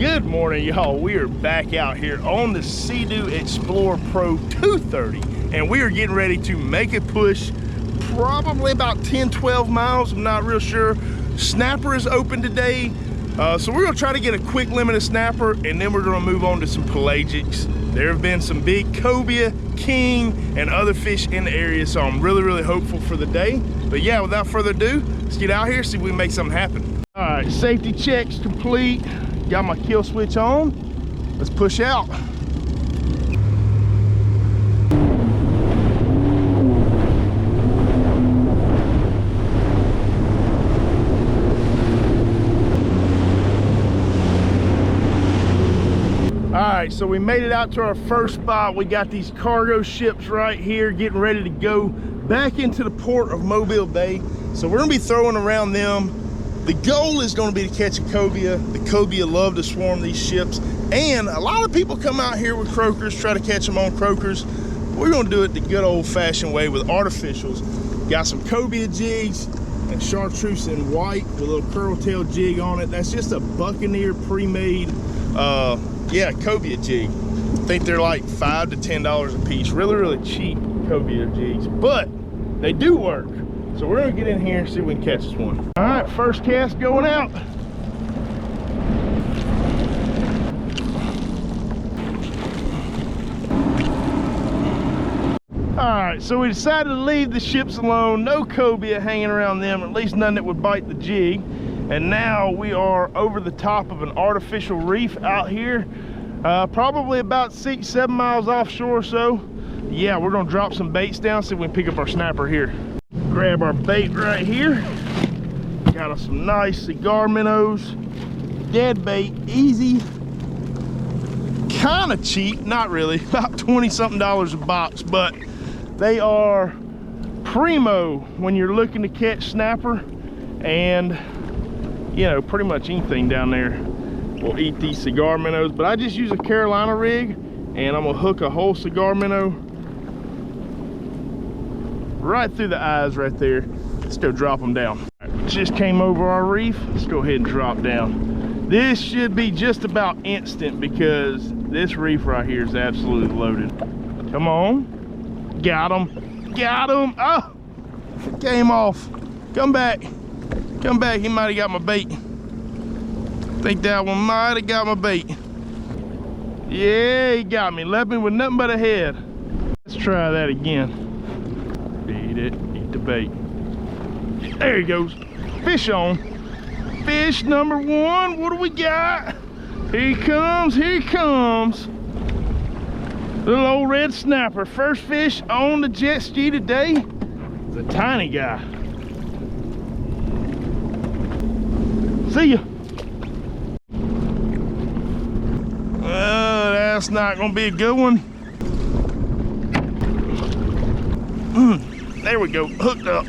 Good morning, y'all. We are back out here on the Sea-Doo Explorer Pro 230, and we are getting ready to make a push, probably about 10-12 miles. I'm not real sure. Snapper is open today, so we're gonna try to get a quick limited snapper, and then we're gonna move on to some pelagics. There have been some big cobia, king, and other fish in the area, so I'm really hopeful for the day. But yeah, without further ado, let's get out here, see if we can make something happen. All right, safety checks complete. Got my kill switch on. Let's push out. All right, so we made it out to our first spot. We got these cargo ships right here getting ready to go back into the port of Mobile Bay. So we're gonna be throwing around them. The goal is gonna be to catch a cobia. The cobia love to swarm these ships. And a lot of people come out here with croakers, try to catch them on croakers. We're gonna do it the good old fashioned way with artificials. Got some cobia jigs and chartreuse in white with a little curl tail jig on it. That's just a Buccaneer pre-made, cobia jig. I think they're like $5 to $10 a piece. Really cheap cobia jigs, but they do work. So we're gonna get in here and see if we can catch this one. All right, first cast going out. All right, so we decided to leave the ships alone. No cobia hanging around them, at least none that would bite the jig. And now we are over the top of an artificial reef out here, probably about 6-7 miles offshore or so. Yeah, we're gonna drop some baits down, see if we can pick up our snapper here. Grab our bait right here. Got us some nice cigar minnows. Dead bait, easy. Kind of cheap, not really, about 20-something a box, but they are primo when you're looking to catch snapper. And you know, pretty much anything down there will eat these cigar minnows. But I just use a Carolina rig, and I'm gonna hook a whole cigar minnow right through the eyes right there. Let's go drop them down. Right, we just came over our reef. Let's go ahead and drop down. This should be just about instant because this reef right here is absolutely loaded. Come on. Got him. Got him. Oh, it came off. Come back. Come back. He might have got my bait. I think that one might have got my bait. Yeah, he got me. Left me with nothing but a head. Let's try that again. Eat it, eat the bait. There he goes. Fish on. Fish number one. What do we got? Here he comes, here he comes. Little old red snapper. First fish on the jet ski today. It's a tiny guy. See ya. That's not gonna be a good one. There we go, hooked up.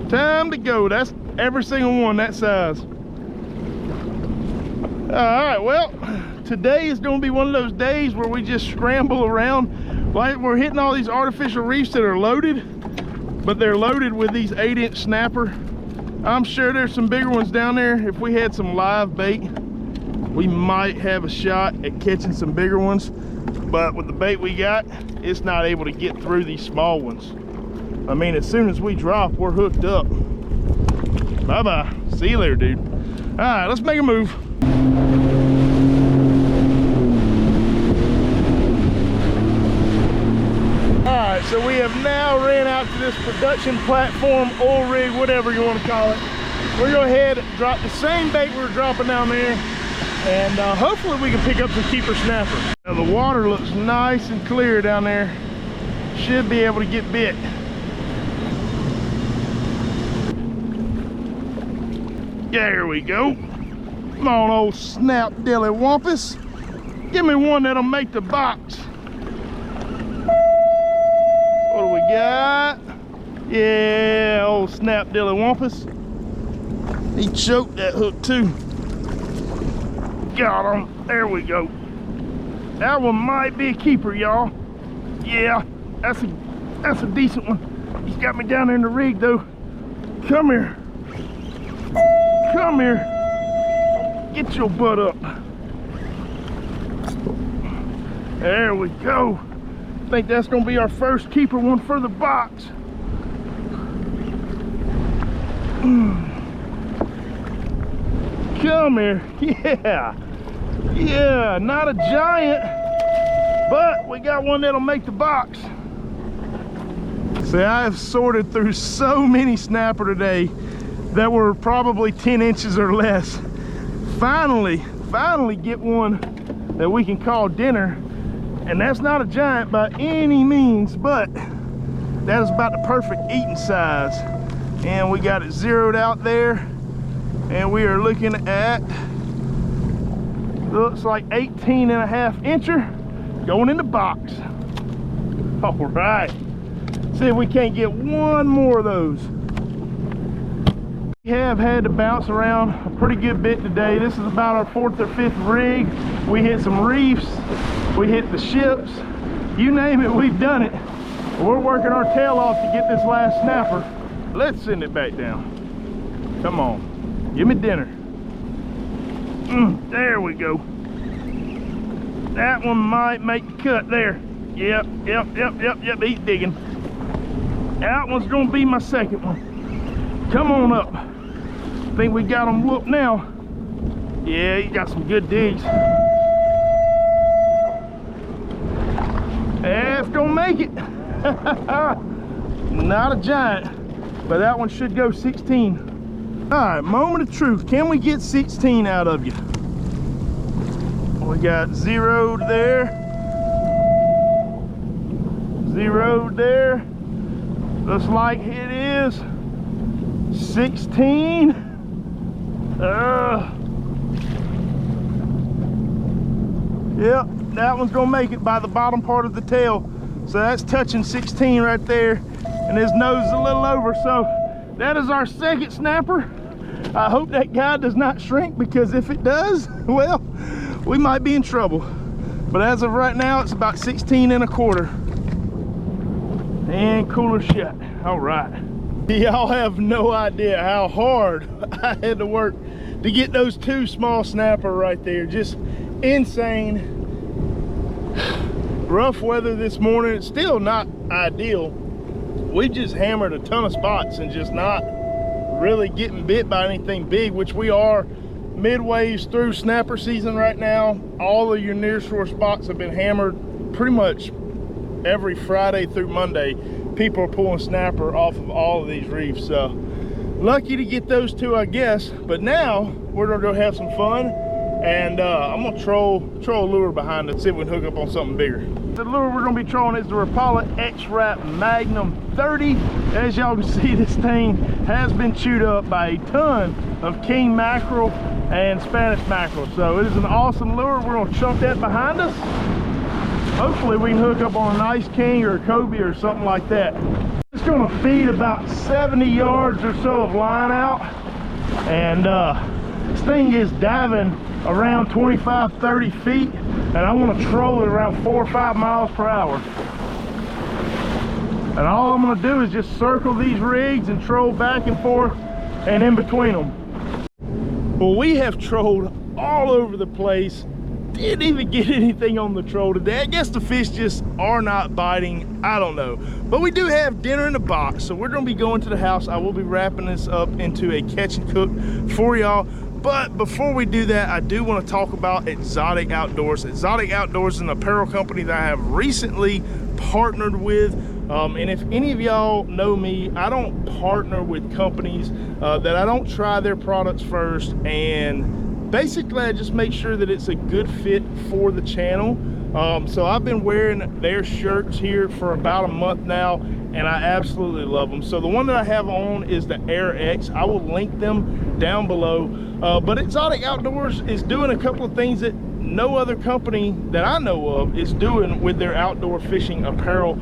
Time to go. That's every single one that size. All right, well, today is gonna be one of those days where we just scramble around. Like, we're hitting all these artificial reefs that are loaded, but they're loaded with these 8-inch snapper. I'm sure there's some bigger ones down there. If we had some live bait, we might have a shot at catching some bigger ones. But with the bait we got, it's not able to get through these small ones. I mean, as soon as we drop, we're hooked up. Bye-bye. See you later, dude. All right, let's make a move. All right, so we have now ran out to this production platform, oil rig, whatever you want to call it. We're going to go ahead and drop the same bait we were dropping down there, and hopefully we can pick up some keeper snapper. Now, the water looks nice and clear down there. Should be able to get bit. There we go. Come on, old snap dilly wampus. Give me one that'll make the box. What do we got? Yeah, old snap dilly wampus. He choked that hook too. Got him. There we go. That one might be a keeper, y'all. Yeah, that's a decent one. He's got me down there in the rig though. Come here. Come here. Get your butt up. There we go. I think that's gonna be our first keeper one for the box. Come here. Yeah. Yeah, not a giant, but we got one that'll make the box. See, I have sorted through so many snapper today that were probably 10 inches or less. Finally get one that we can call dinner. And that's not a giant by any means, but that is about the perfect eating size. And we got it zeroed out there. And we are looking at, looks like 18.5 incher going in the box. All right. See if we can't get one more of those. We have had to bounce around a pretty good bit today. This is about our 4th or 5th rig. We hit some reefs, we hit the ships, you name it, we've done it. We're working our tail off to get this last snapper. Let's send it back down. Come on, give me dinner. There we go. That one might make the cut there. Yep, he's digging. That one's gonna be my second one. Come on up. I think we got him whooped now. Yeah, he got some good digs. That's gonna make it. Not a giant, but that one should go 16. All right, moment of truth. Can we get 16 out of you? We got zeroed there. Zeroed there. Looks like it is 16. Yep, that one's gonna make it by the bottom part of the tail. So that's touching 16 right there. And his nose is a little over. So that is our second snapper. I hope that guy does not shrink, because if it does, well, we might be in trouble. But as of right now, it's about 16.25. And cooler shut. All right. Y'all have no idea how hard I had to work to get those 2 small snapper right there. Just insane. Rough weather this morning. It's still not ideal. We just hammered a ton of spots and just not really getting bit by anything big, which we are midways through snapper season right now. All of your near shore spots have been hammered pretty much every Friday through Monday. People are pulling snapper off of all of these reefs, so lucky to get those 2, I guess. But now we're gonna go have some fun, and I'm gonna troll a lure behind it, see if we can hook up on something bigger. The lure we're gonna be trolling is the Rapala X-Wrap Magnum 30. As y'all can see, this thing has been chewed up by a ton of king mackerel and Spanish mackerel. So it is an awesome lure. We're gonna chunk that behind us. Hopefully we can hook up on a nice king or a Cobia or something like that. It's gonna feed about 70 yards or so of line out. And this thing is diving around 25, 30 feet. And I wanna troll it around 4 or 5 miles per hour. And all I'm gonna do is just circle these rigs and troll back and forth and in between them. Well, we have trolled all over the place. Didn't even get anything on the troll today. I guess the fish just are not biting. I don't know. But we do have dinner in the box, so we're gonna be going to the house. I will be wrapping this up into a catch and cook for y'all. But before we do that, I do want to talk about XOTIC Outdoors. XOTIC Outdoors is an apparel company that I have recently partnered with. And if any of y'all know me, I don't partner with companies that I don't try their products first, and basically I just make sure that it's a good fit for the channel. So I've been wearing their shirts here for about a month now, and I absolutely love them. So the one that I have on is the Air X. I will link them down below. But XOTIC Outdoors is doing a couple of things that no other company that I know of is doing with their outdoor fishing apparel.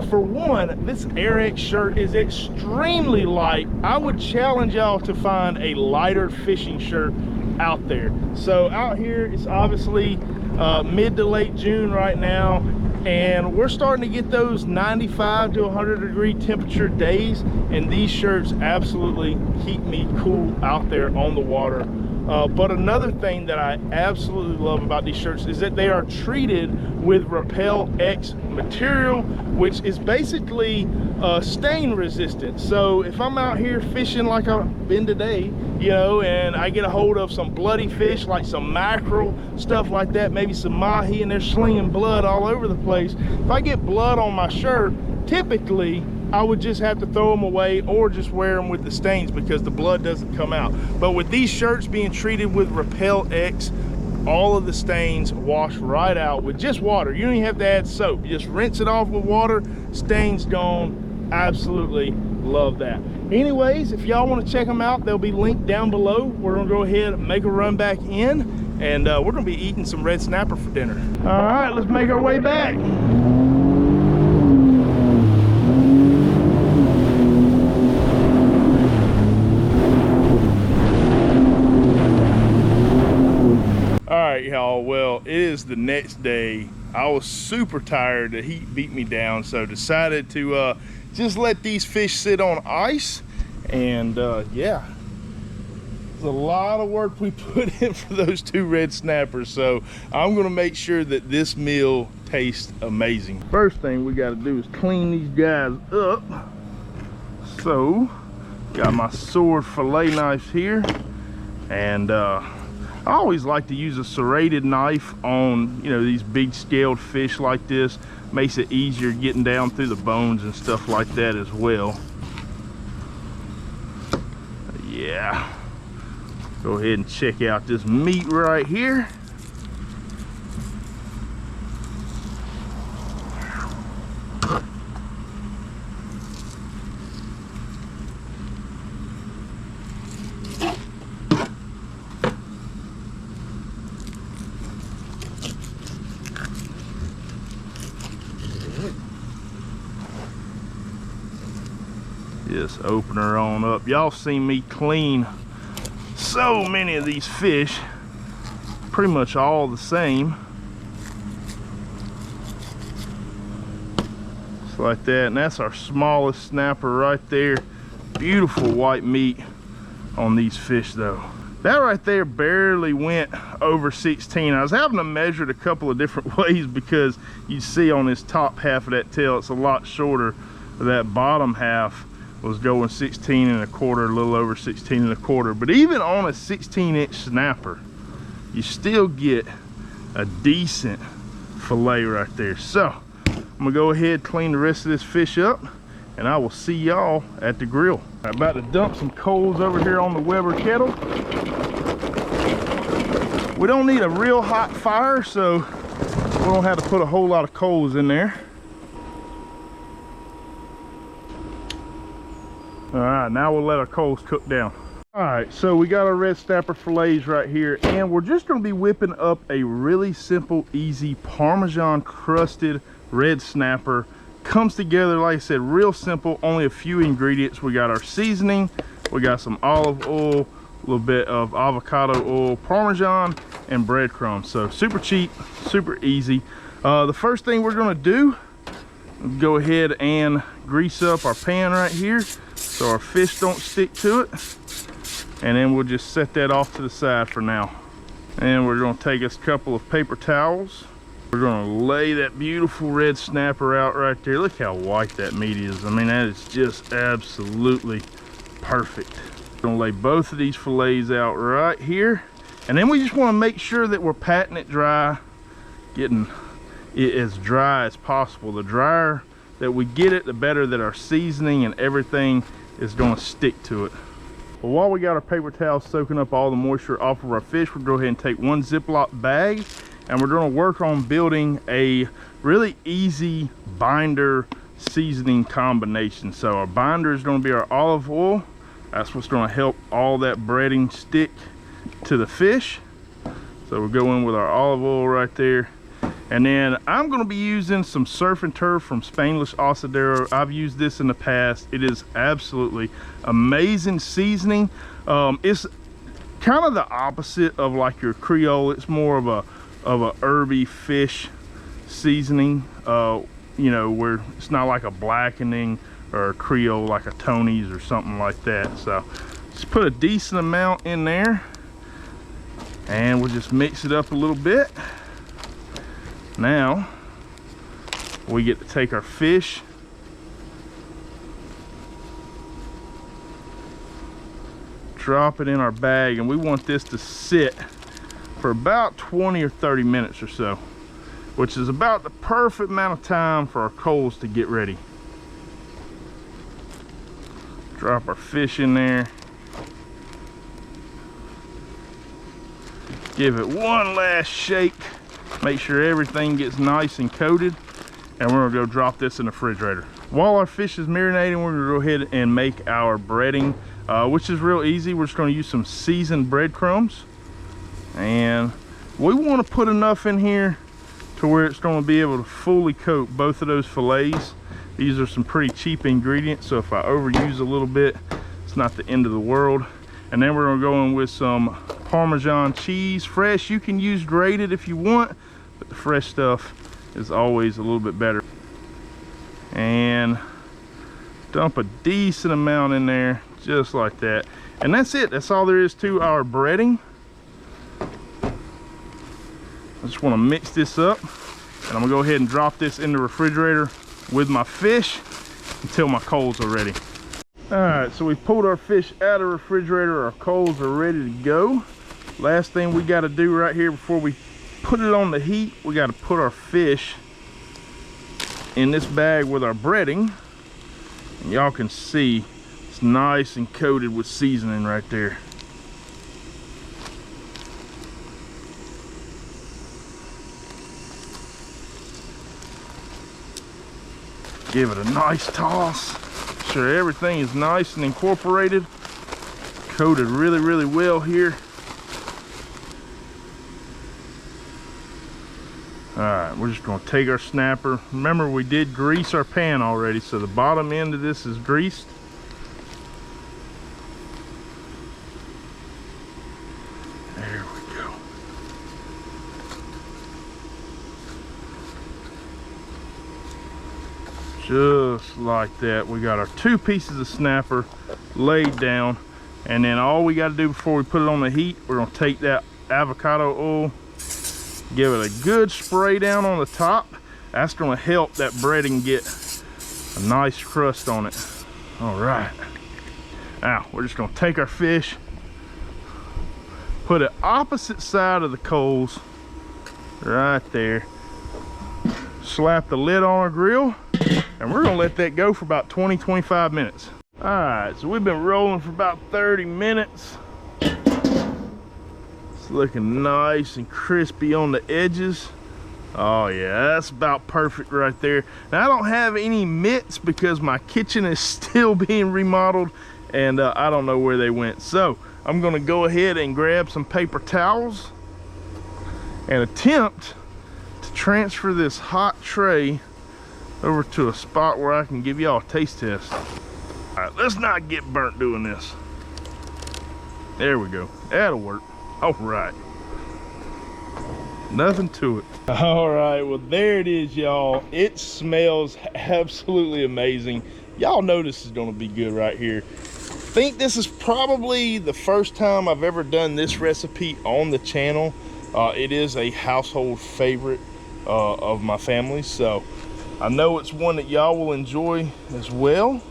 For one, this Air X shirt is extremely light. I would challenge y'all to find a lighter fishing shirt out there. So out here, it's obviously mid to late June right now, and we're starting to get those 95 to 100 degree temperature days, and these shirts absolutely keep me cool out there on the water But another thing that I absolutely love about these shirts is that they are treated with Repel X material, which is basically stain resistant. So if I'm out here fishing like I've been today, you know, and I get a hold of some bloody fish like some mackerel, stuff like that, maybe some mahi, and they're slinging blood all over the place. If I get blood on my shirt, typically I would just have to throw them away or just wear them with the stains because the blood doesn't come out. But with these shirts being treated with Repel X, all of the stains wash right out with just water. You don't even have to add soap. You just rinse it off with water, stains gone. Absolutely love that. Anyways, if y'all want to check them out, they'll be linked down below. We're gonna go ahead and make a run back in, and we're gonna be eating some red snapper for dinner. All right, let's make our way back. Y'all, well, it is the next day. I was super tired. The heat beat me down, so decided to just let these fish sit on ice. And yeah, it's a lot of work we put in for those 2 red snappers, so I'm gonna make sure that this meal tastes amazing. First thing we got to do is clean these guys up. So got my sword fillet knives here, and I always like to use a serrated knife on, you know, these big scaled fish like this. Makes it easier getting down through the bones and stuff like that as well. Yeah. Go ahead and check out this meat right here. Just open her on up. Y'all seen me clean so many of these fish, pretty much all the same. Just like that, and that's our smallest snapper right there. Beautiful white meat on these fish though. That right there barely went over 16. I was having to measure it a couple of different ways because you see on this top half of that tail, it's a lot shorter. That bottom half was going 16 1/4, a little over 16 1/4. But even on a 16-inch snapper, you still get a decent fillet right there. So I'm gonna go ahead, clean the rest of this fish up, and I will see y'all at the grill. I'm about to dump some coals over here on the Weber kettle. We don't need a real hot fire, so we don't have to put a whole lot of coals in there. All right, now we'll let our coals cook down. All right, so we got our red snapper fillets right here, and we're just gonna be whipping up a really simple, easy Parmesan crusted red snapper. Comes together, like I said, real simple, only a few ingredients. We got our seasoning, we got some olive oil, a little bit of avocado oil, Parmesan, and breadcrumbs. So super cheap, super easy. The first thing we're gonna do, go ahead and grease up our pan right here so our fish don't stick to it, and then we'll just set that off to the side for now. And we're going to take us a couple of paper towels. We're going to lay that beautiful red snapper out right there. Look how white that meat is. I mean, that is just absolutely perfect. We're going to lay both of these fillets out right here, and then we just want to make sure that we're patting it dry, getting it as dry as possible. The drier that we get it, the better that our seasoning and everything is going to stick to it. Well, while we got our paper towels soaking up all the moisture off of our fish, we'll go ahead and take one Ziploc bag, and we're going to work on building a really easy binder seasoning combination. So our binder is going to be our olive oil. That's what's going to help all that breading stick to the fish. So we'll go in with our olive oil right there. And then I'm going to be using some Surf and Turf from Spanglish Asadero. I've used this in the past. It is absolutely amazing seasoning. It's kind of the opposite of like your Creole. It's more of a herby fish seasoning. You know, where it's not like a blackening or a Creole like a Tony's or something like that. So just put a decent amount in there. And we'll just mix it up a little bit. Now we get to take our fish, drop it in our bag, and we want this to sit for about 20 or 30 minutes or so, which is about the perfect amount of time for our coals to get ready. Drop our fish in there. Give it one last shake. Make sure everything gets nice and coated. And we're gonna go drop this in the refrigerator. While our fish is marinating, we're gonna go ahead and make our breading, which is real easy. We're just gonna use some seasoned breadcrumbs. And we wanna put enough in here to where it's gonna be able to fully coat both of those fillets. These are some pretty cheap ingredients, so if I overuse a little bit, it's not the end of the world. And then we're gonna go in with some Parmesan cheese, fresh. You can use grated if you want, but the fresh stuff is always a little bit better. And dump a decent amount in there, just like that. And that's it, that's all there is to our breading. I just wanna mix this up, and I'm gonna go ahead and drop this in the refrigerator with my fish until my coals are ready. All right, so we pulled our fish out of the refrigerator. Our coals are ready to go. Last thing we got to do right here before we put it on the heat, we got to put our fish in this bag with our breading. And y'all can see it's nice and coated with seasoning right there. Give it a nice toss. Make sure everything is nice and incorporated. Coated really, really well here. All right, we're just gonna take our snapper. Remember, we did grease our pan already, so the bottom end of this is greased. There we go. Just like that. We got our 2 pieces of snapper laid down, and then all we got to do before we put it on the heat, we're going to take that avocado oil, give it a good spray down on the top. That's going to help that breading get a nice crust on it. All right, now we're just going to take our fish, put it opposite side of the coals right there, slap the lid on our grill, and we're gonna let that go for about 20-25 minutes. All right, so we've been rolling for about 30 minutes. It's looking nice and crispy on the edges. Oh yeah, that's about perfect right there. Now I don't have any mitts because my kitchen is still being remodeled, and I don't know where they went. So I'm gonna go ahead and grab some paper towels and attempt to transfer this hot tray over to a spot where I can give y'all a taste test. All right, let's not get burnt doing this. There we go, that'll work. All right, nothing to it. All right, well there it is, y'all. It smells absolutely amazing. Y'all know this is gonna be good right here. I think this is probably the first time I've ever done this recipe on the channel. It is a household favorite of my family, so I know it's one that y'all will enjoy as well.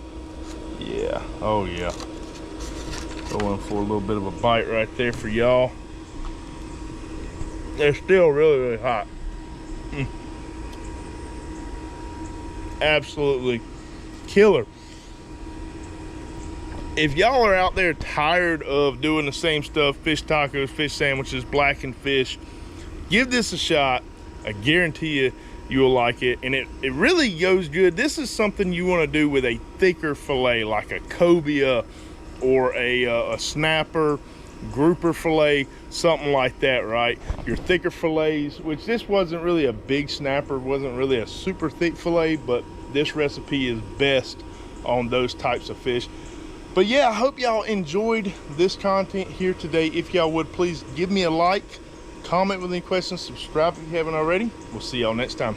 Yeah, oh yeah. Going for a little bit of a bite right there for y'all. They're still really, really hot. Absolutely killer. If y'all are out there tired of doing the same stuff, fish tacos, fish sandwiches, blackened fish, give this a shot. I guarantee you will like it, and it really goes good. This is something you want to do with a thicker fillet, like a cobia or a snapper, grouper fillet, something like that, right? Your thicker fillets, which this wasn't really a big snapper, wasn't really a super thick fillet, but this recipe is best on those types of fish. But yeah, I hope y'all enjoyed this content here today. If y'all would, please give me a like, comment with any questions, subscribe if you haven't already. We'll see y'all next time.